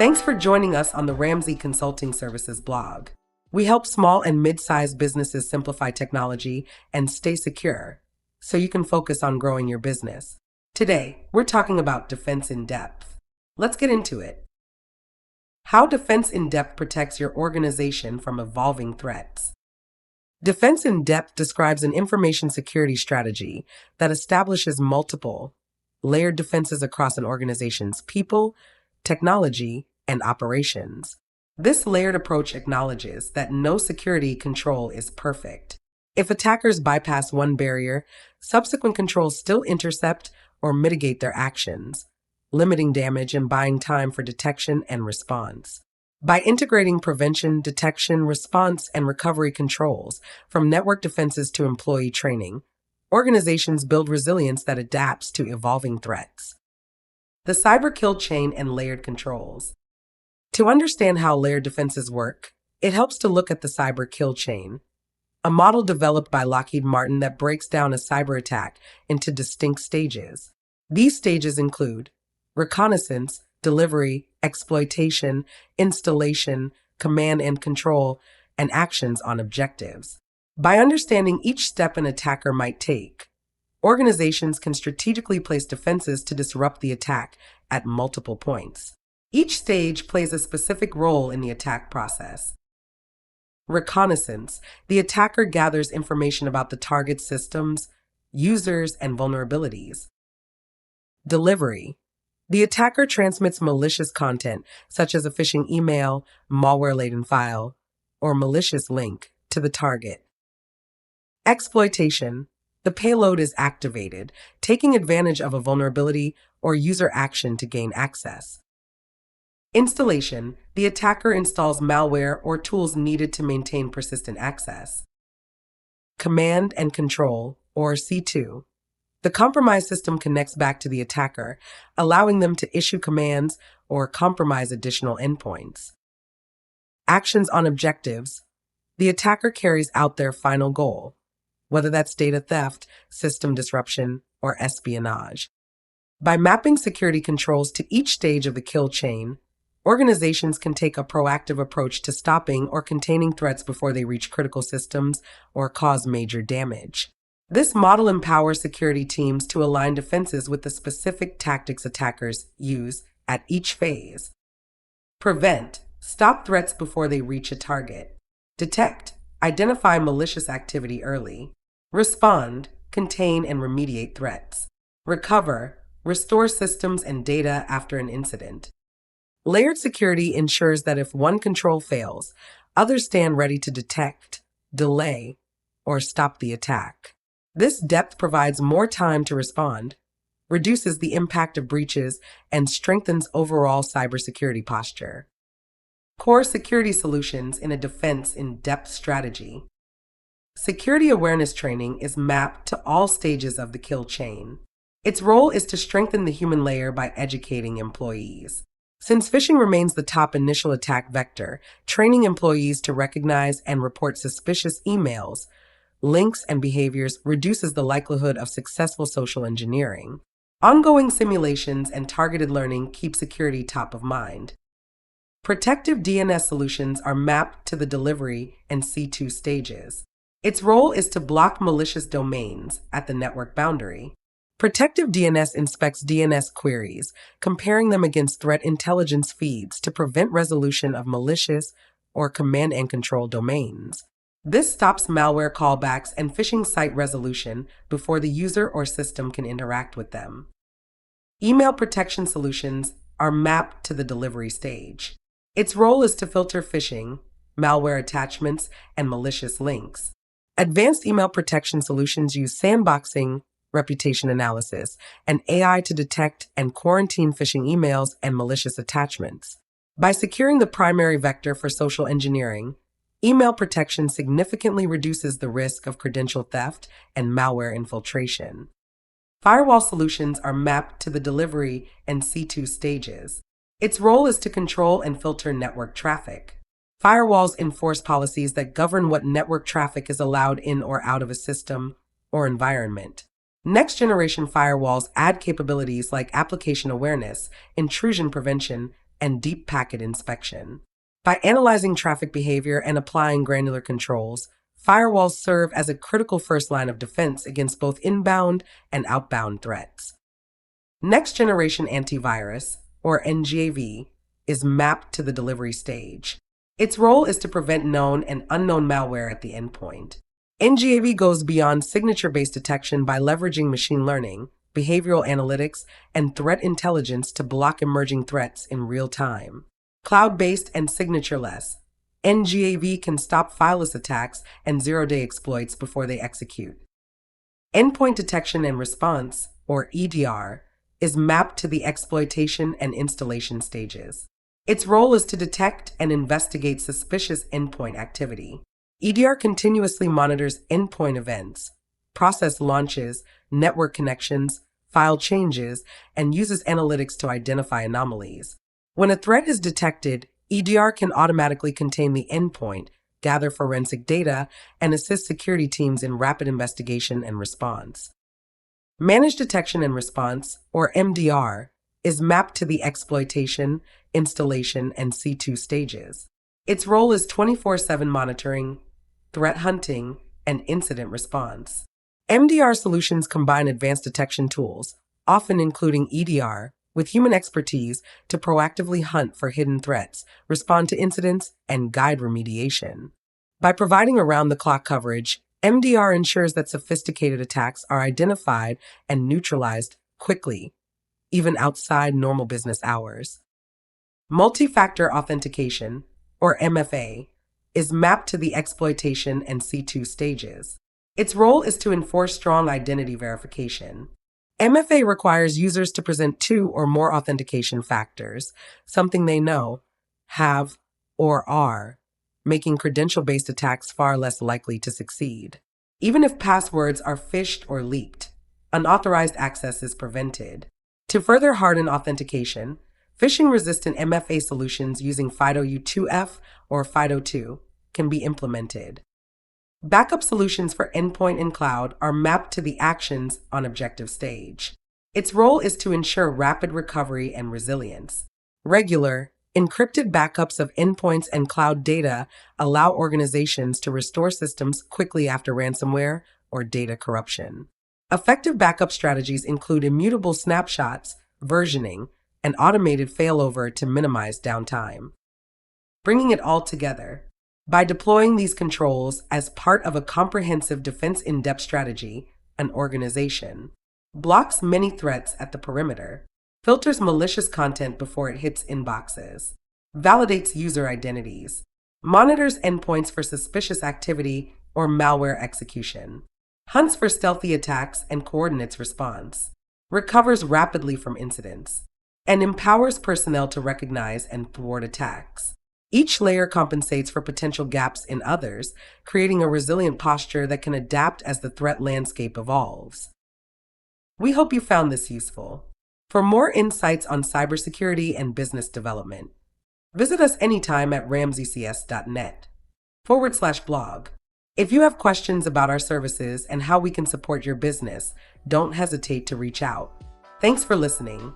Thanks for joining us on the Ramsey Consulting Services blog. We help small and mid-sized businesses simplify technology and stay secure so you can focus on growing your business. Today, we're talking about defense in depth. Let's get into it. How defense in depth protects your organization from evolving threats. Defense in depth describes an information security strategy that establishes multiple, layered defenses across an organization's people, technology, and operations. This layered approach acknowledges that no security control is perfect. If attackers bypass one barrier, subsequent controls still intercept or mitigate their actions, limiting damage and buying time for detection and response. By integrating prevention, detection, response, and recovery controls, from network defenses to employee training, organizations build resilience that adapts to evolving threats. The cyber kill chain and layered controls. To understand how layered defenses work, it helps to look at the cyber kill chain, a model developed by Lockheed Martin that breaks down a cyber attack into distinct stages. These stages include reconnaissance, delivery, exploitation, installation, command and control, and actions on objectives. By understanding each step an attacker might take, organizations can strategically place defenses to disrupt the attack at multiple points. Each stage plays a specific role in the attack process. Reconnaissance. The attacker gathers information about the target systems, users, and vulnerabilities. Delivery. The attacker transmits malicious content, such as a phishing email, malware-laden file, or malicious link, to the target. Exploitation. The payload is activated, taking advantage of a vulnerability or user action to gain access. Installation. The attacker installs malware or tools needed to maintain persistent access. Command and control, or C2. The compromised system connects back to the attacker, allowing them to issue commands or compromise additional endpoints. Actions on objectives. The attacker carries out their final goal, whether that's data theft, system disruption, or espionage. By mapping security controls to each stage of the kill chain, organizations can take a proactive approach to stopping or containing threats before they reach critical systems or cause major damage. This model empowers security teams to align defenses with the specific tactics attackers use at each phase. Prevent. Stop threats before they reach a target. Detect. Identify malicious activity early. Respond. Contain and remediate threats. Recover. Restore systems and data after an incident. Layered security ensures that if one control fails, others stand ready to detect, delay, or stop the attack. This depth provides more time to respond, reduces the impact of breaches, and strengthens overall cybersecurity posture. Core security solutions in a defense in-depth strategy. Security awareness training is mapped to all stages of the kill chain. Its role is to strengthen the human layer by educating employees. Since phishing remains the top initial attack vector, training employees to recognize and report suspicious emails, links, and behaviors reduces the likelihood of successful social engineering. Ongoing simulations and targeted learning keep security top of mind. Protective DNS solutions are mapped to the delivery and C2 stages. Its role is to block malicious domains at the network boundary. Protective DNS inspects DNS queries, comparing them against threat intelligence feeds to prevent resolution of malicious or command and control domains. This stops malware callbacks and phishing site resolution before the user or system can interact with them. Email protection solutions are mapped to the delivery stage. Its role is to filter phishing, malware attachments, and malicious links. Advanced email protection solutions use sandboxing, reputation analysis, and AI to detect and quarantine phishing emails and malicious attachments. By securing the primary vector for social engineering, email protection significantly reduces the risk of credential theft and malware infiltration. Firewall solutions are mapped to the delivery and C2 stages. Its role is to control and filter network traffic. Firewalls enforce policies that govern what network traffic is allowed in or out of a system or environment. Next-generation firewalls add capabilities like application awareness, intrusion prevention, and deep packet inspection. By analyzing traffic behavior and applying granular controls, firewalls serve as a critical first line of defense against both inbound and outbound threats. Next generation antivirus, or NGAV, is mapped to the delivery stage. Its role is to prevent known and unknown malware at the endpoint. NGAV goes beyond signature-based detection by leveraging machine learning, behavioral analytics, and threat intelligence to block emerging threats in real time. Cloud-based and signature-less, NGAV can stop fileless attacks and zero-day exploits before they execute. Endpoint detection and response, or EDR, is mapped to the exploitation and installation stages. Its role is to detect and investigate suspicious endpoint activity. EDR continuously monitors endpoint events, process launches, network connections, file changes, and uses analytics to identify anomalies. When a threat is detected, EDR can automatically contain the endpoint, gather forensic data, and assist security teams in rapid investigation and response. Managed detection and response, or MDR, is mapped to the exploitation, installation, and C2 stages. Its role is 24/7 monitoring, threat hunting, and incident response. MDR solutions combine advanced detection tools, often including EDR, with human expertise to proactively hunt for hidden threats, respond to incidents, and guide remediation. By providing around-the-clock coverage, MDR ensures that sophisticated attacks are identified and neutralized quickly, even outside normal business hours. Multi-factor authentication, or MFA, is mapped to the exploitation and C2 stages. Its role is to enforce strong identity verification. MFA requires users to present 2 or more authentication factors, something they know, have, or are, making credential-based attacks far less likely to succeed. Even if passwords are phished or leaked, unauthorized access is prevented. To further harden authentication, phishing-resistant MFA solutions using FIDO-U2F or FIDO2 can be implemented. Backup solutions for endpoint and cloud are mapped to the actions on objective stage. Its role is to ensure rapid recovery and resilience. Regular, encrypted backups of endpoints and cloud data allow organizations to restore systems quickly after ransomware or data corruption. Effective backup strategies include immutable snapshots, versioning, and automated failover to minimize downtime. Bringing it all together, by deploying these controls as part of a comprehensive defense in-depth strategy, an organization blocks many threats at the perimeter, filters malicious content before it hits inboxes, validates user identities, monitors endpoints for suspicious activity or malware execution, hunts for stealthy attacks and coordinates response, recovers rapidly from incidents, and empowers personnel to recognize and thwart attacks. Each layer compensates for potential gaps in others, creating a resilient posture that can adapt as the threat landscape evolves. We hope you found this useful. For more insights on cybersecurity and business development, visit us anytime at ramseycs.net/blog. If you have questions about our services and how we can support your business, don't hesitate to reach out. Thanks for listening.